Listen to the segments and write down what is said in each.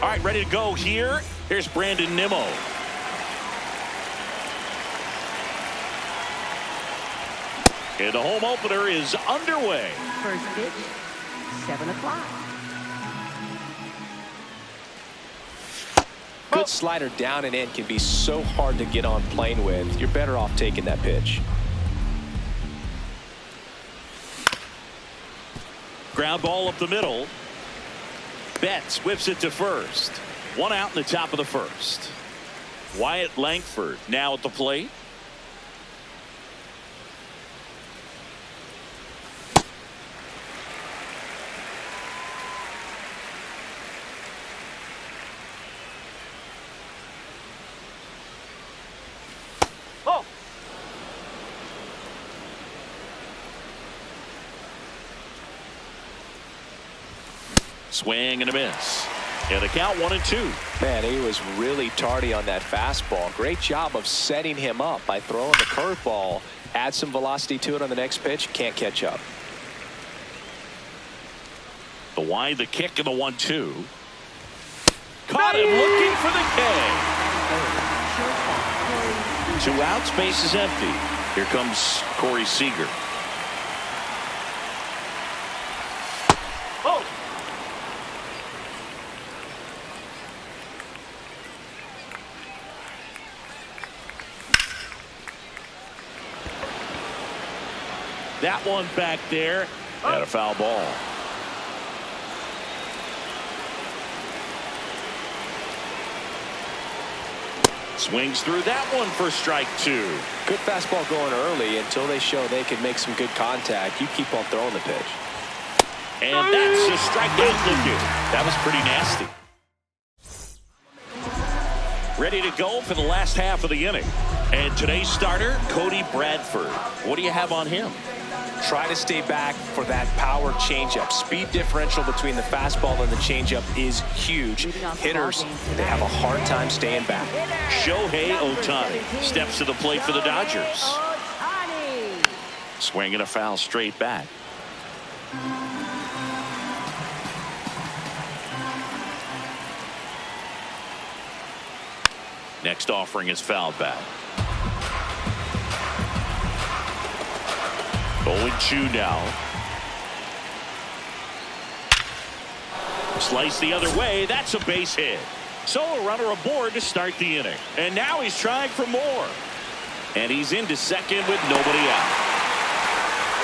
All right, ready to go here. Here's Brandon Nimmo. And the home opener is underway. First pitch, 7 o'clock. Good slider down and in can be so hard to get on plane with. You're better off taking that pitch. Ground ball up the middle. Betts whips it to first. One out in the top of the first. Wyatt Langford now at the plate. Oh! Swing and a miss. And the count 1-2. Man, he was really tardy on that fastball. Great job of setting him up by throwing the curveball. Add some velocity to it on the next pitch. Can't catch up. The wide, the kick, and the 1-2. Caught him looking for the K. 2 outs, base is empty. Here comes Corey Seager. Oh! That one back there. And a foul ball. Swings through that one for strike 2. Good fastball going early until they show they can make some good contact. You keep on throwing the pitch. And that's a strikeout looking. That was pretty nasty. Ready to go for the last half of the inning. And today's starter, Cody Bradford. What do you have on him? Try to stay back for that power changeup. Speed differential between the fastball and the changeup is huge. Hitters, they have a hard time staying back. Shohei Ohtani steps to the plate for the Dodgers. Swinging a foul straight back. Next offering is fouled back. 0-2 now. Slice the other way. That's a base hit. So a runner aboard to start the inning. And now he's trying for more. And he's into second with nobody out.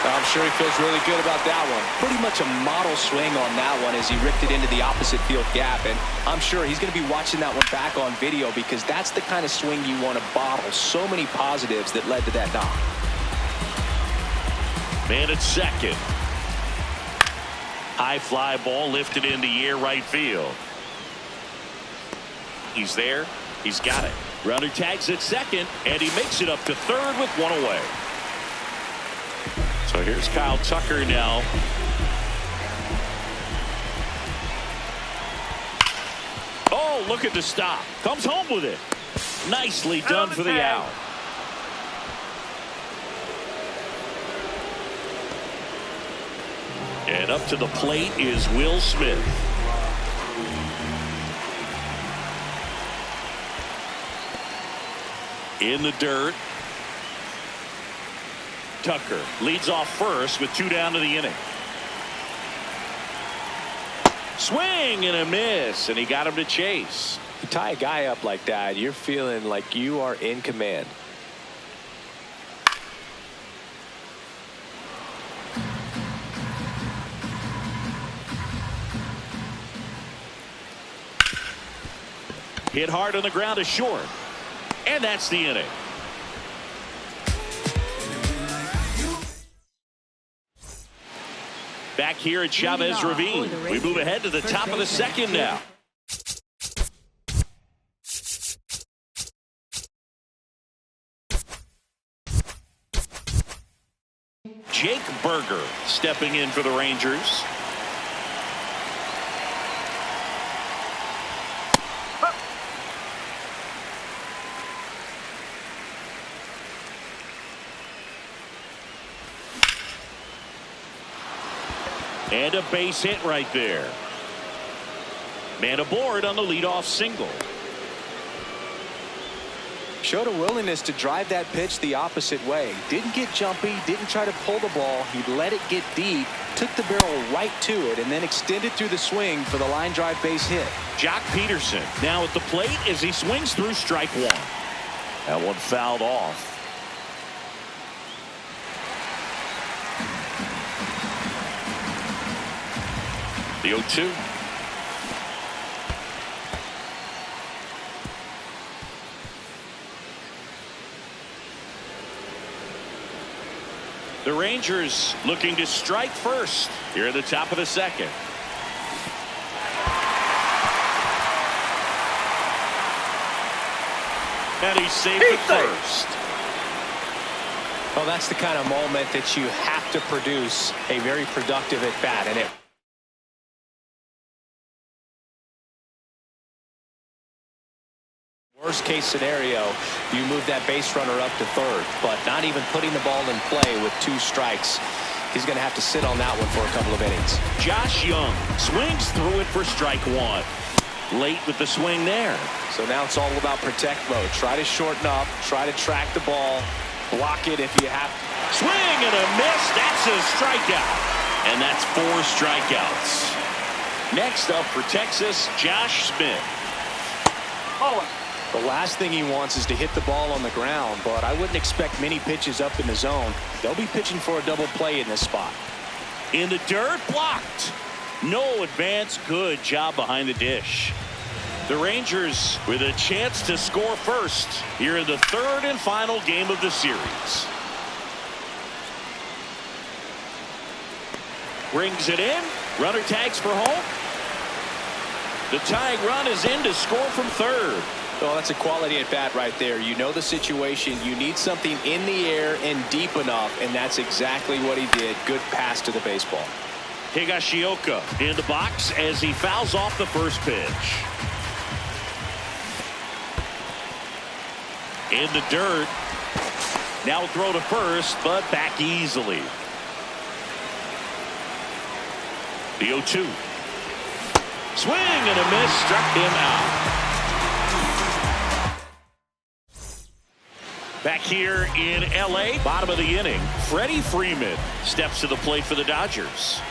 I'm sure he feels really good about that one. Pretty much a model swing on that one as he ripped it into the opposite field gap. And I'm sure he's going to be watching that one back on video because that's the kind of swing you want to bottle. So many positives that led to that knock. Man at second. High fly ball lifted in the air right field. He's there. He's got it. Runner tags at second, and he makes it up to third with one away. So here's Kyle Tucker now. Oh, look at the stop. Comes home with it. Nicely done for the out. And up to the plate is Will Smith. In the dirt. Tucker leads off first with 2 down to the inning. Swing and a miss, and he got him to chase. You tie a guy up like that, you're feeling like you are in command. Hit hard on the ground is short. And that's the inning. Back here at Chavez Ravine. We move ahead to the top of the second now. Jake Berger stepping in for the Rangers. And a base hit right there. Man aboard on the leadoff single. Showed a willingness to drive that pitch the opposite way. Didn't get jumpy, didn't try to pull the ball. He let it get deep, took the barrel right to it, and then extended through the swing for the line drive base hit. Jock Peterson now at the plate as he swings through strike one. That one fouled off. The 0-2. The Rangers looking to strike first here at the top of the second. And he's safe at first. Well, that's the kind of moment that you have to produce a very productive at bat, and it. Worst case scenario, you move that base runner up to third, but not even putting the ball in play with 2 strikes. He's going to have to sit on that one for a couple of innings. Josh Young swings through it for strike one. Late with the swing there. So now it's all about protect mode. Try to shorten up, try to track the ball, block it if you have to. Swing and a miss. That's a strikeout. And that's 4 strikeouts. Next up for Texas, Josh Smith. The last thing he wants is to hit the ball on the ground, but I wouldn't expect many pitches up in the zone. They'll be pitching for a double play in this spot. In the dirt, blocked. No advance. Good job behind the dish. The Rangers with a chance to score first here in the 3rd and final game of the series. Brings it in. Runner tags for home. The tying run is in to score from third. Well, that's a quality at bat right there. You know the situation. You need something in the air and deep enough, and that's exactly what he did. Good pass to the baseball. Higashioka in the box as he fouls off the first pitch. In the dirt. Now throw to first, but back easily. The 0-2. Swing and a miss, struck him out. Back here in L.A., bottom of the inning, Freddie Freeman steps to the plate for the Dodgers.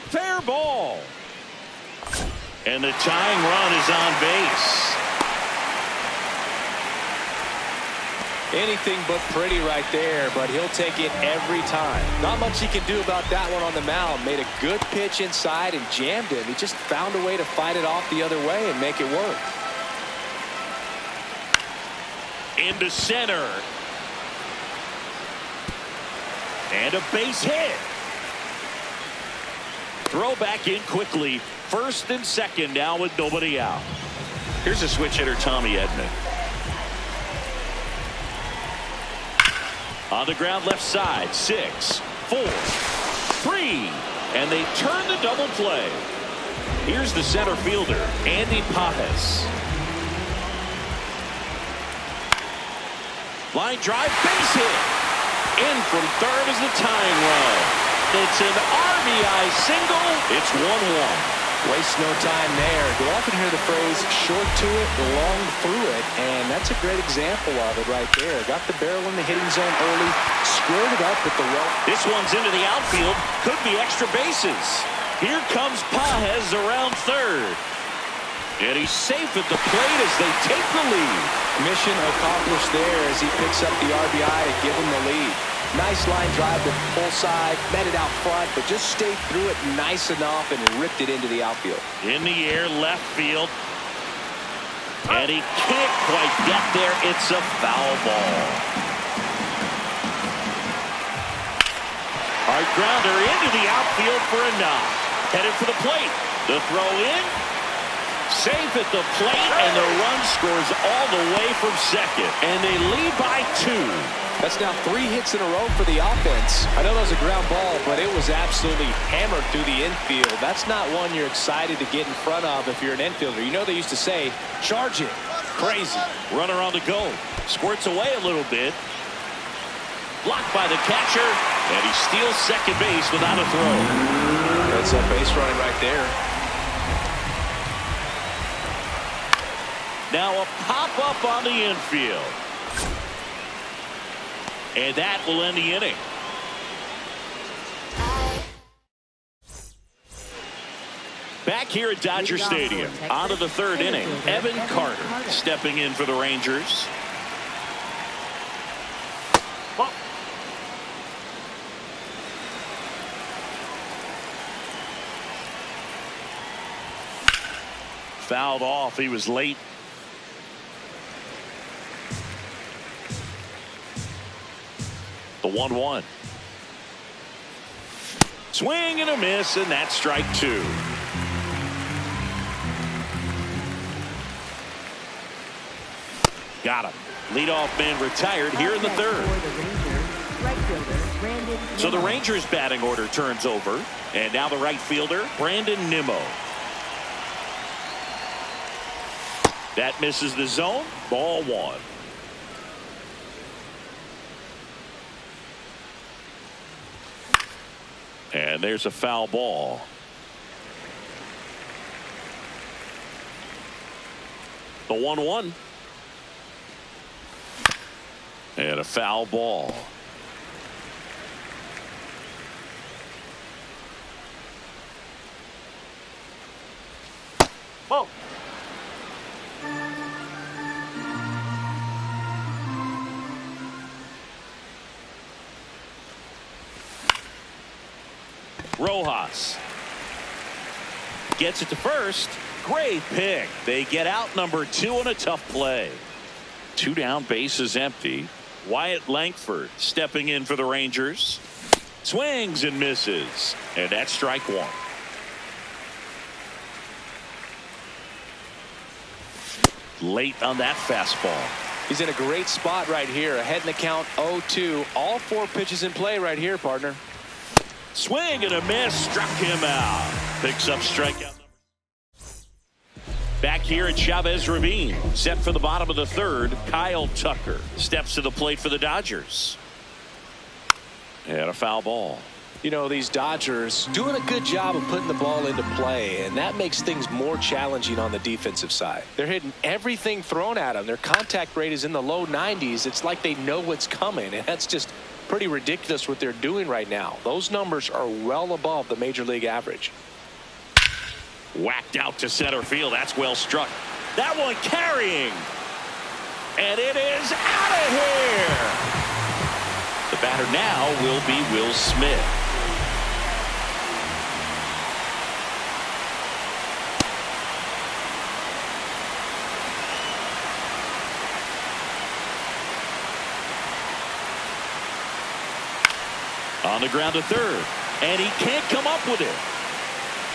Fair ball. And the tying run is on base. Anything but pretty right there, but he'll take it every time. Not much he can do about that one on the mound. Made a good pitch inside and jammed him. He just found a way to fight it off the other way and make it work. Into center. And a base hit. Throw back in quickly. First and second now with nobody out. Here's a switch hitter, Tommy Edman. On the ground left side. 6, 4, 3. And they turn the double play. Here's the center fielder, Andy Pajes. Line drive, base hit. In from third is the tying run. It's an RBI single. It's 1-1. Waste no time there. You'll often hear the phrase short to it, long through it, and that's a great example of it right there. Got the barrel in the hitting zone early, squared it up with the well. This one's into the outfield. Could be extra bases. Here comes Pajes around third. And he's safe at the plate as they take the lead. Mission accomplished there as he picks up the RBI to give him the lead. Nice line drive to the pull side, met it out front, but just stayed through it nice enough and ripped it into the outfield. In the air, left field. And he can't quite get there. It's a foul ball. Hard grounder into the outfield for a knock. Headed for the plate. The throw in. Safe at the plate, and the run scores all the way from second. And they lead by 2. That's now 3 hits in a row for the offense. I know that was a ground ball, but it was absolutely hammered through the infield. That's not one you're excited to get in front of if you're an infielder. You know they used to say, charge it. Crazy. Runner on the go. Squirts away a little bit. Blocked by the catcher, and he steals second base without a throw. It's a base running right there. Now a pop-up on the infield. And that will end the inning. Back here at Dodger Stadium, on to the third inning. Evan Carter stepping in for the Rangers. Fouled off. He was late. The 1-1. Swing and a miss, and that's strike two. Got him. Leadoff man retired here in the third. So the Rangers batting order turns over. And now the right fielder, Brandon Nimmo. That misses the zone. Ball one. And there's a foul ball. The 1-1. And a foul ball. Whoa. Rojas gets it to first. Great pick. They get out number 2 on a tough play. 2 down, bases empty. Wyatt Langford stepping in for the Rangers. Swings and misses. And that's strike one. Late on that fastball. He's in a great spot right here. Ahead in the count 0-2. All 4 pitches in play right here, partner. Swing and a miss. Struck him out. Picks up strikeout number. Back here at Chavez Ravine. Set for the bottom of the third. Kyle Tucker steps to the plate for the Dodgers. And a foul ball. You know, these Dodgers doing a good job of putting the ball into play, and that makes things more challenging on the defensive side. They're hitting everything thrown at them. Their contact rate is in the low 90s. It's like they know what's coming, and that's just pretty ridiculous what they're doing right now. Those numbers are well above the major league average. Whacked out to center field. That's well struck. That one carrying. And it is out of here. The batter now will be Will Smith. On the ground to third. And he can't come up with it.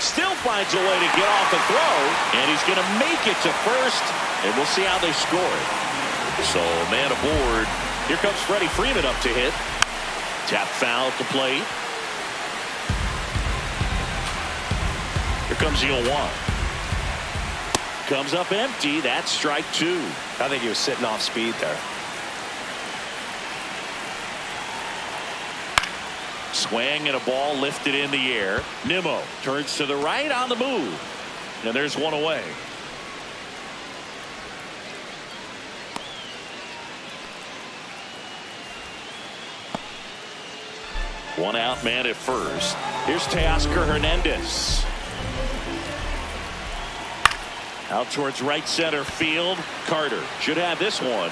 Still finds a way to get off the throw. And he's going to make it to first. And we'll see how they score it. So man aboard. Here comes Freddie Freeman up to hit. Tap foul at the plate. Here comes the 0-1. Comes up empty. That's strike two. I think he was sitting off speed there. Swing and a ball lifted in the air. Nimmo turns to the right on the move. And there's one away. One out man at first. Here's Teoscar Hernandez. Out towards right center field. Carter should have this one.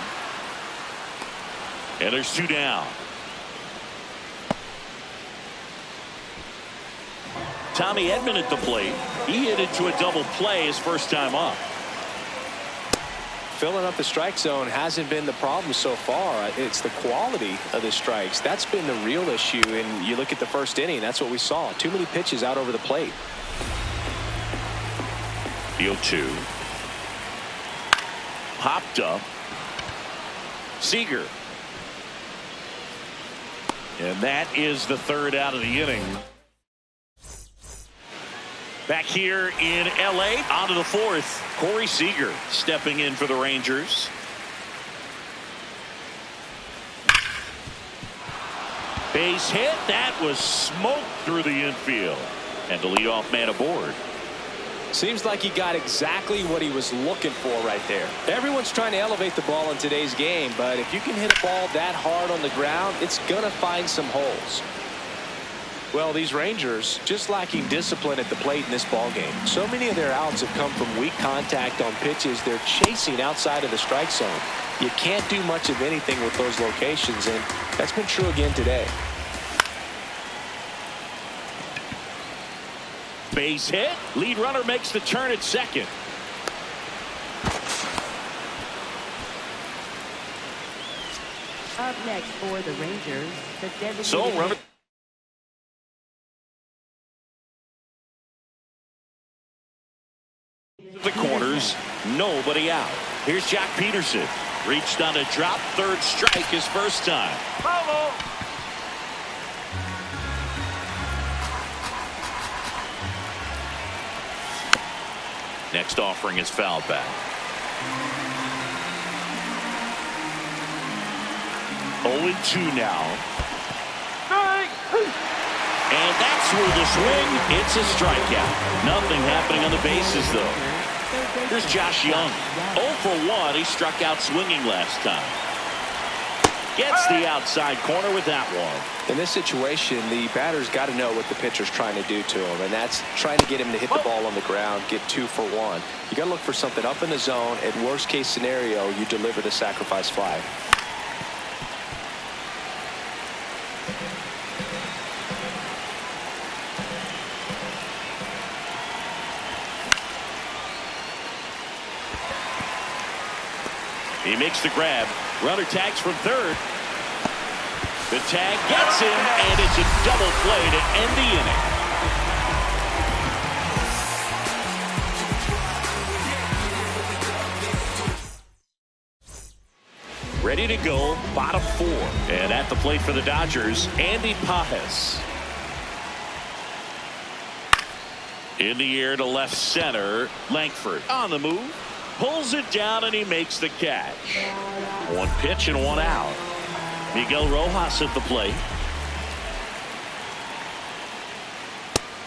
And there's two down. Tommy Edman at the plate. He hit into a double play his first time up. Filling up the strike zone hasn't been the problem so far. It's the quality of the strikes. That's been the real issue. And you look at the first inning, that's what we saw. Too many pitches out over the plate. The 0-2. Popped up. Seager. And that is the third out of the inning. Back here in L.A. on to the fourth. Corey Seager stepping in for the Rangers. Base hit. That was smoked through the infield. And the leadoff man aboard. Seems like he got exactly what he was looking for right there. Everyone's trying to elevate the ball in today's game, but if you can hit a ball that hard on the ground, it's going to find some holes. Well, these Rangers just lacking discipline at the plate in this ball game. So many of their outs have come from weak contact on pitches they're chasing outside of the strike zone. You can't do much of anything with those locations, and that's been true again today. Base hit. Lead runner makes the turn at second. Up next for the Rangers, the designated So runner. The corners, nobody out. Here's Jack Peterson. Reached on a drop, third strike his first time. Bravo. Next offering is foul back. 0-2 now. And that's where the swing. It's a strikeout. Nothing happening on the bases, though. Here's Josh Young. 0 for 1. He struck out swinging last time. Gets the outside corner with that one. In this situation, the batter's got to know what the pitcher's trying to do to him, and that's trying to get him to hit the ball on the ground, get 2 for 1. You got to look for something up in the zone. At worst case scenario, you deliver the sacrifice fly. He makes the grab. Runner tags from third. The tag gets him, and it's a double play to end the inning. Ready to go, bottom 4. And at the plate for the Dodgers, Andy Pajes. In the air to left center, Langford on the move. Pulls it down, and he makes the catch. 1 pitch and 1 out. Miguel Rojas at the plate.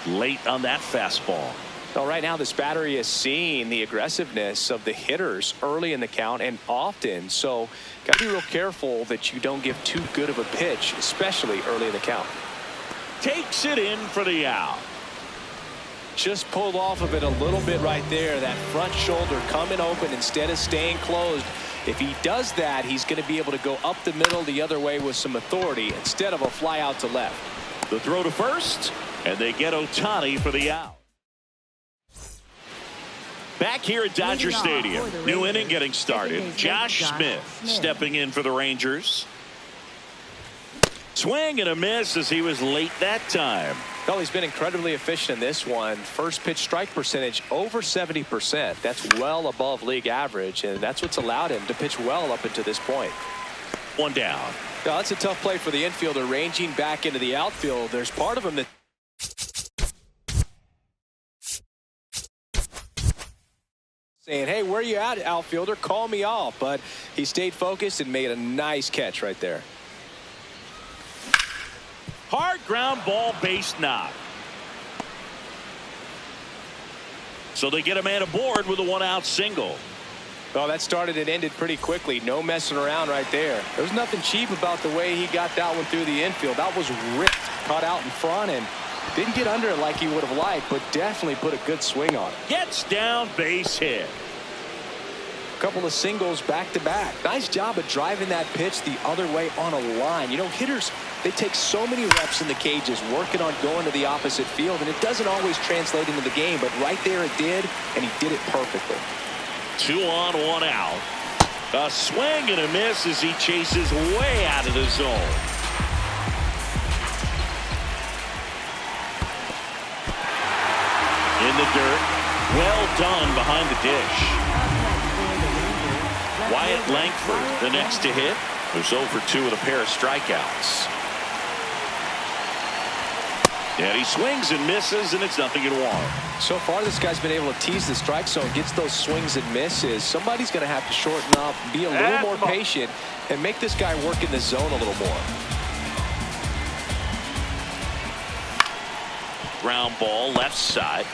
Late on that fastball. Well, right now this battery is seeing the aggressiveness of the hitters early in the count and often. So got to be real careful that you don't give too good of a pitch, especially early in the count. Takes it in for the out. Just pulled off of it a little bit right there. That front shoulder coming open instead of staying closed. If he does that, he's going to be able to go up the middle the other way with some authority instead of a fly out to left. The throw to first, and they get Ohtani for the out. Back here at Dodger Stadium, new inning getting started. Josh Smith stepping in for the Rangers. Swing and a miss as he was late that time. Well, he's been incredibly efficient in this one. First pitch strike percentage over 70%. That's well above league average, and that's what's allowed him to pitch well up until this point. 1 down. Now, that's a tough play for the infielder ranging back into the outfield. There's part of him that saying, hey, where you at, outfielder? Call me off. But he stayed focused and made a nice catch right there. Hard ground ball, base knock. So they get a man aboard with a 1-out single. Well, that started and ended pretty quickly. No messing around right there. There's nothing cheap about the way he got that one through the infield. That was ripped, caught out in front, and didn't get under it like he would have liked, but definitely put a good swing on it. Gets down, base hit. Couple of singles back to back. Nice job of driving that pitch the other way on a line. You know, hitters, they take so many reps in the cages working on going to the opposite field, and it doesn't always translate into the game, but right there it did, and he did it perfectly. 2 on, 1 out. A swing and a miss as he chases way out of the zone. In the dirt. Well done behind the dish. Wyatt Langford, the next to hit, who's 0 for 2 with a pair of strikeouts. And he swings and misses, and it's 0-1. So far, this guy's been able to tease the strike zone, gets those swings and misses. Somebody's going to have to shorten up, be a little more patient, and make this guy work in the zone a little more. Ground ball left side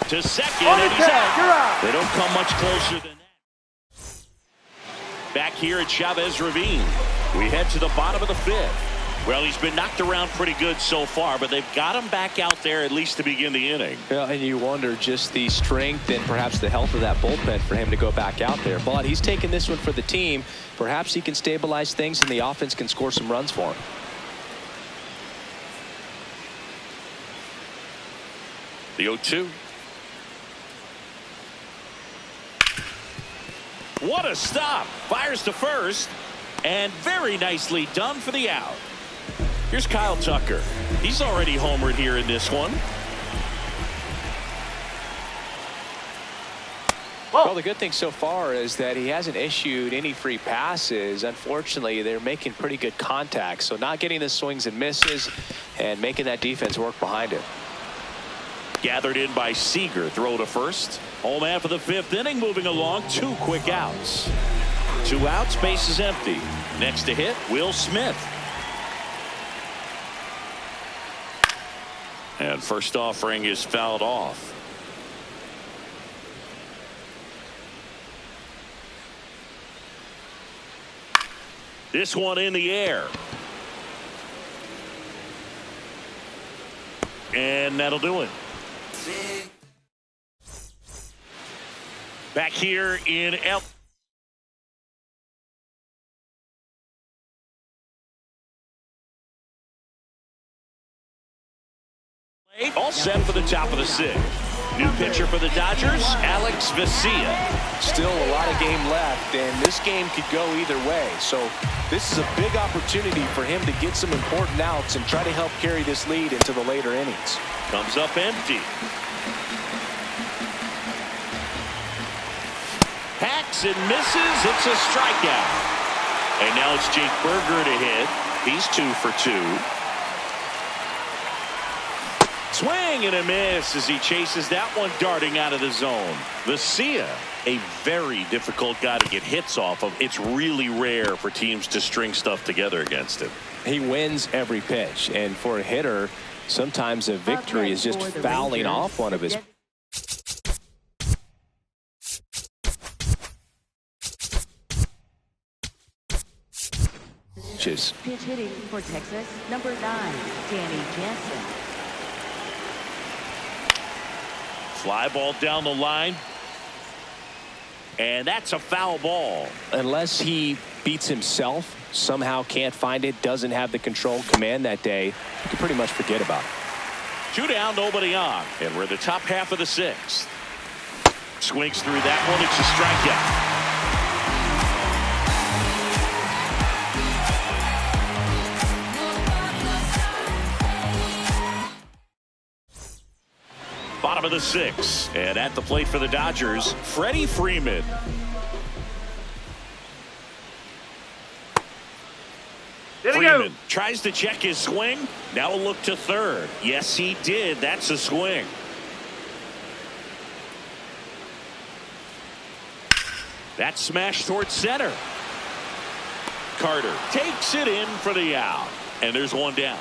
to second, and he's out. They don't come much closer than that. Back here at Chavez Ravine, we head to the bottom of the fifth. Well, he's been knocked around pretty good so far, but they've got him back out there at least to begin the inning. Yeah, and you wonder just the strength and perhaps the health of that bullpen for him to go back out there. But he's taking this one for the team. Perhaps he can stabilize things and the offense can score some runs for him. The 0-2. What a stop. Fires to first, and very nicely done for the out. Here's Kyle Tucker. He's already homered here in this one. Well, the good thing so far is that he hasn't issued any free passes. Unfortunately, they're making pretty good contact, so not getting the swings and misses and making that defense work behind him. Gathered in by Seager. Throw to first. Home man for the fifth inning, moving along. 2 quick outs. 2 outs, base is empty. Next to hit, Will Smith. And first offering is fouled off. This one in the air. And that'll do it. Back here in L. All set for the top of the 6th. New pitcher for the Dodgers, Alex Vesia. Still a lot of game left, and this game could go either way. So this is a big opportunity for him to get some important outs and try to help carry this lead into the later innings. Comes up empty. Hacks and misses. It's a strikeout. And now it's Jake Berger to hit. He's 2 for 2. Swing and a miss as he chases that one darting out of the zone. Vesia, a very difficult guy to get hits off of. It's really rare for teams to string stuff together against him. He wins every pitch, and for a hitter, sometimes a victory is just fouling off one of his. Pitch hitting for Texas, number 9, Danny Jansen. Fly ball down the line. And that's a foul ball. Unless he beats himself, somehow can't find it, doesn't have the control command that day, you can pretty much forget about it. 2 down, nobody on. And we're in the top half of the 6th. Swings through that one. It's a strikeout. Bottom of the 6th, and at the plate for the Dodgers, Freddie Freeman. Freeman tries to check his swing. Now a look to third. Yes, he did. That's a swing. That smash towards center. Carter takes it in for the out, and there's 1 down.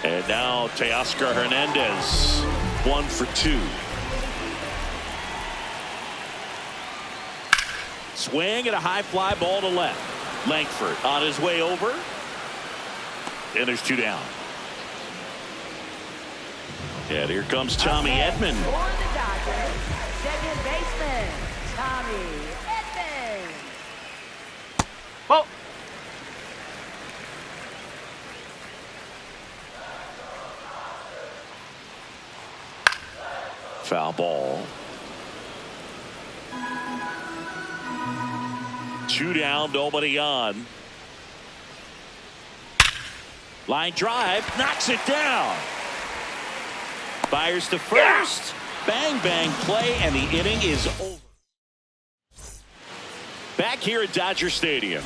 And now Teoscar Hernandez, 1 for 2. Swing and a high fly ball to left. Langford on his way over. And there's 2 down. And here comes Tommy Edman. For the Dodgers, second baseman, Tommy Edman. Oh. Foul ball. 2 down, nobody on. Line drive, knocks it down. Fires to first. Bang, bang play, and the inning is over. Back here at Dodger Stadium.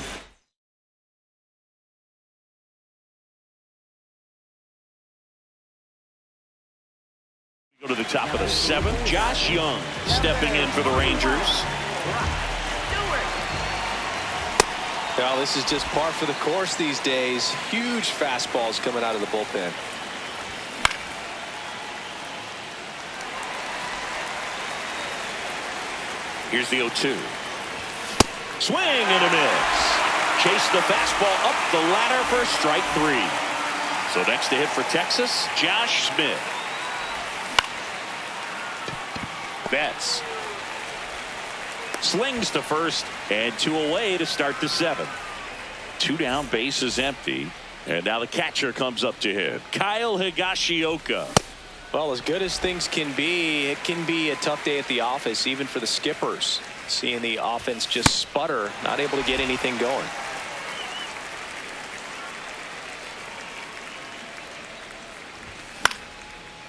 Go to the top of the 7th. Josh Young stepping in for the Rangers. Well, this is just par for the course these days. Huge fastballs coming out of the bullpen. Here's the 0-2. Swing and a miss. Chase the fastball up the ladder for strike 3. So next to hit for Texas, Josh Smith. Betts slings to first, and 2 away to start the 7th. 2 down, base is empty, and now the catcher comes up to hit, Kyle Higashioka. Well, as good as things can be, it can be a tough day at the office, even for the skippers. Seeing the offense just sputter, not able to get anything going.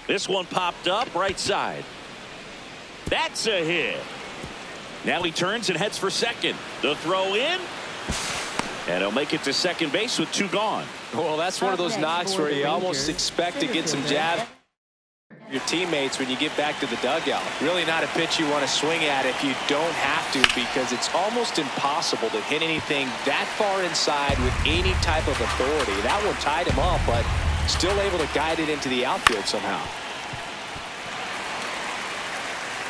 This one popped up right side. That's a hit. Now he turns and heads for second. The throw in, and he'll make it to second base with 2 gone. Well, that's one of those knocks where you almost expect to get some jab your teammates when you get back to the dugout. Really not a pitch you want to swing at if you don't have to, because it's almost impossible to hit anything that far inside with any type of authority. That one tied him up, but still able to guide it into the outfield somehow.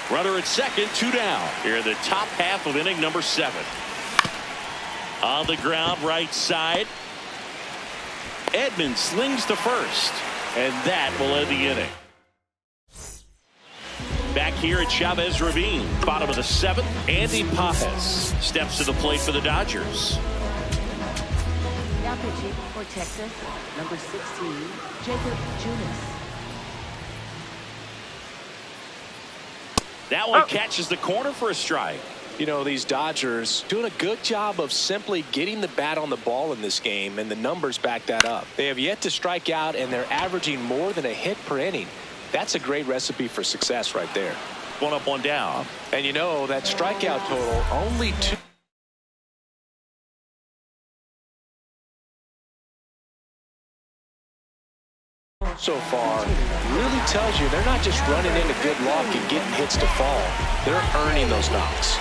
Runner at second, 2 down. Here in the top half of inning number 7. On the ground, right side. Edmonds slings to first, and that will end the inning. Back here at Chavez Ravine, bottom of the 7th, Andy Pages steps to the plate for the Dodgers. Now pitching for Texas, number 16, Jacob Junis. That one catches the corner for a strike. You know, these Dodgers doing a good job of simply getting the bat on the ball in this game, and the numbers back that up. They have yet to strike out, and they're averaging more than a hit per inning. That's a great recipe for success right there. 1 up, 1 down. And you know, that strikeout total, only 2. So far really tells you they're not just running into good luck and getting hits to fall. They're earning those knocks.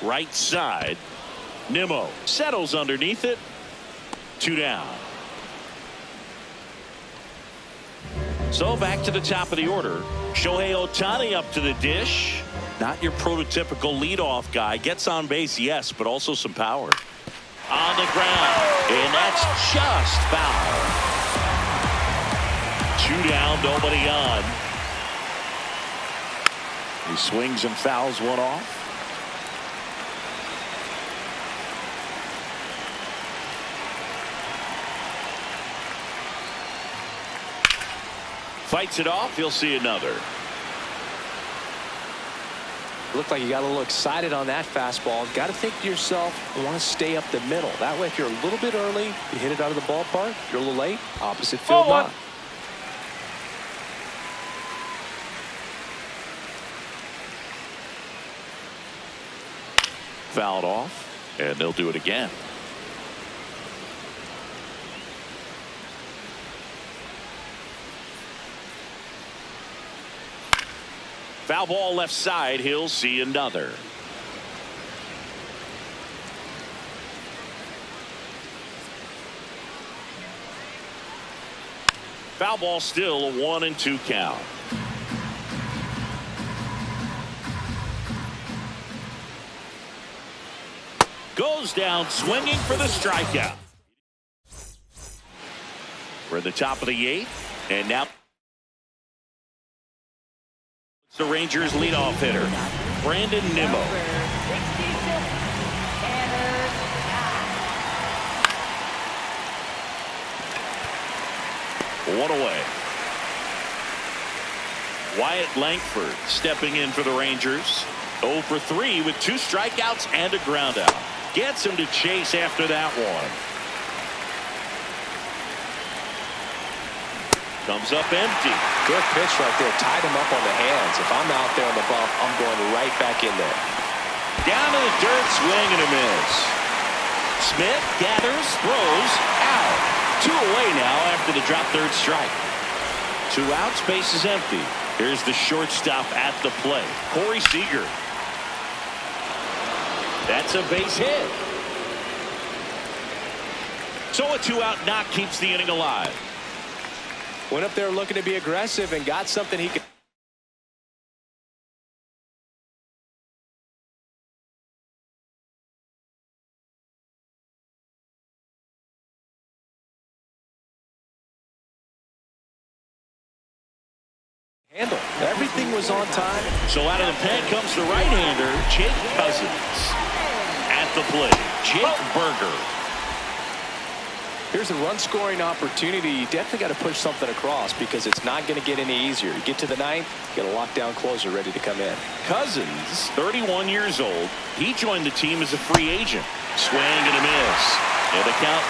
Right side, Nimmo settles underneath it. 2 down. So back to the top of the order. Shohei Ohtani up to the dish. Not your prototypical leadoff guy. Gets on base, yes, but also some power. On the ground, and that's just foul. 2 down, nobody on. He swings and fouls one off. Fights it off. He'll see another. Looked like you got a little excited on that fastball. Got to think to yourself, I want to stay up the middle. That way, if you're a little bit early, you hit it out of the ballpark. If you're a little late, opposite field not. Fouled off, and they'll do it again. Foul ball left side. He'll see another. Foul ball, still a 1-2 count. Goes down swinging for the strikeout. We're at the top of the 8th, and now the Rangers leadoff hitter, Brandon Nimmo. One away. Wyatt Langford stepping in for the Rangers. 0 for 3 with 2 strikeouts and a ground out. Gets him to chase after that one. Comes up empty. Good pitch right there. Tied him up on the hands. If I'm out there on the bump, I'm going right back in there. Down to the dirt, swing and a miss. Smith gathers, throws, out. 2 away now after the drop third strike. 2 outs, base is empty. Here's the shortstop at the plate, Corey Seager. That's a base hit. So a 2-out knock keeps the inning alive. Went up there looking to be aggressive and got something he could handle. Everything was on time. So out of the pen comes the right-hander, Jake Cousins. At the plate, Jake Burger. Here's a run-scoring opportunity. You definitely got to push something across because it's not going to get any easier. You get to the ninth, you got a lockdown closer ready to come in. Cousins, 31 years old. He joined the team as a free agent. Swing and a miss. And the count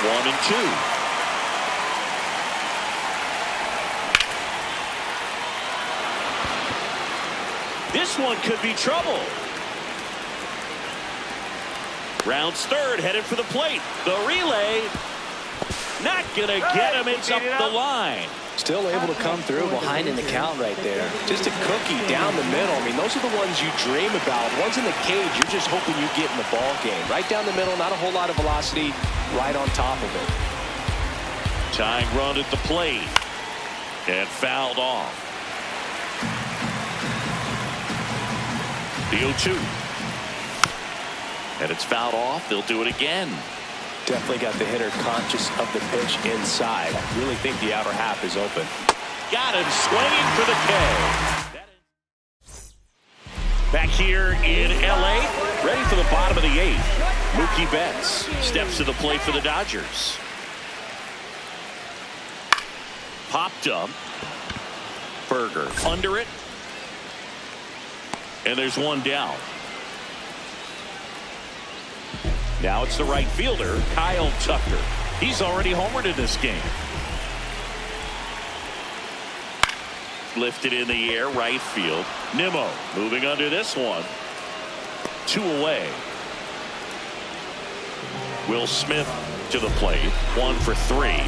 1-2. This one could be trouble. Rounds third, headed for the plate. The relay, not gonna get him. It's up the line. Still able to come through behind in the count right there. Just a cookie down the middle. I mean, those are the ones you dream about. Ones in the cage, you're just hoping you get in the ball game. Right down the middle, not a whole lot of velocity, right on top of it. Tying run at the plate. And fouled off. The 0-2. And it's fouled off. They'll do it again. Definitely got the hitter conscious of the pitch inside. I really think the outer half is open. Got him swinging for the K. Back here in L.A., ready for the bottom of the 8th. Mookie Betts steps to the plate for the Dodgers. Popped up. Burger under it. And there's one down. Now it's the right fielder, Kyle Tucker. He's already homered in this game. Lifted in the air, right field. Nimmo moving under this one. 2 away. Will Smith to the plate. 1 for 3.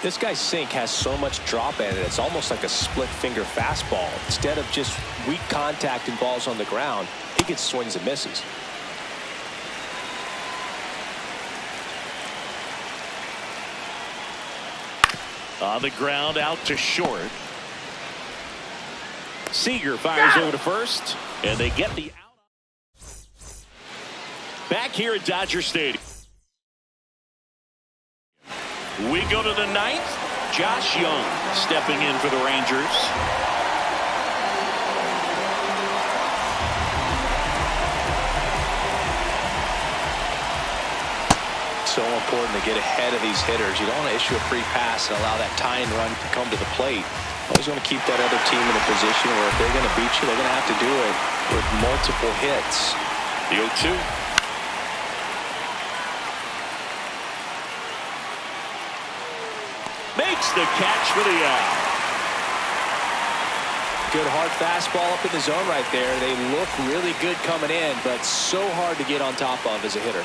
This guy's sink has so much drop in it, it's almost like a split finger fastball. Instead of just weak contact and balls on the ground, he gets swings and misses. On the ground, out to short. Seager fires over to first, and they get the out. Back here at Dodger Stadium. We go to the 9th. Josh Young stepping in for the Rangers. So important to get ahead of these hitters. You don't want to issue a free pass and allow that tying run to come to the plate. Always want to keep that other team in a position where if they're going to beat you, they're going to have to do it with multiple hits. The 0-2. Makes the catch for the out. Good hard fastball up in the zone right there. They look really good coming in, but so hard to get on top of as a hitter.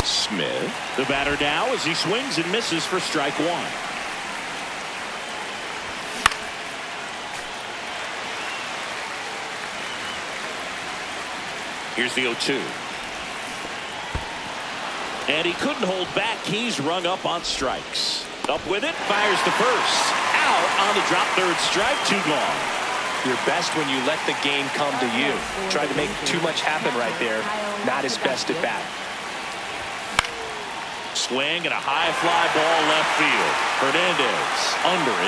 Smith, the batter now as he swings and misses for strike 1. Here's the 0-2. And he couldn't hold back. He's rung up on strikes. Up with it, fires to first. Out on the drop, third strike, 2 gone. You're best when you let the game come to you. Tried to make too much happen right there. Not his best at bat. Swing and a high fly ball left field. Hernandez under it.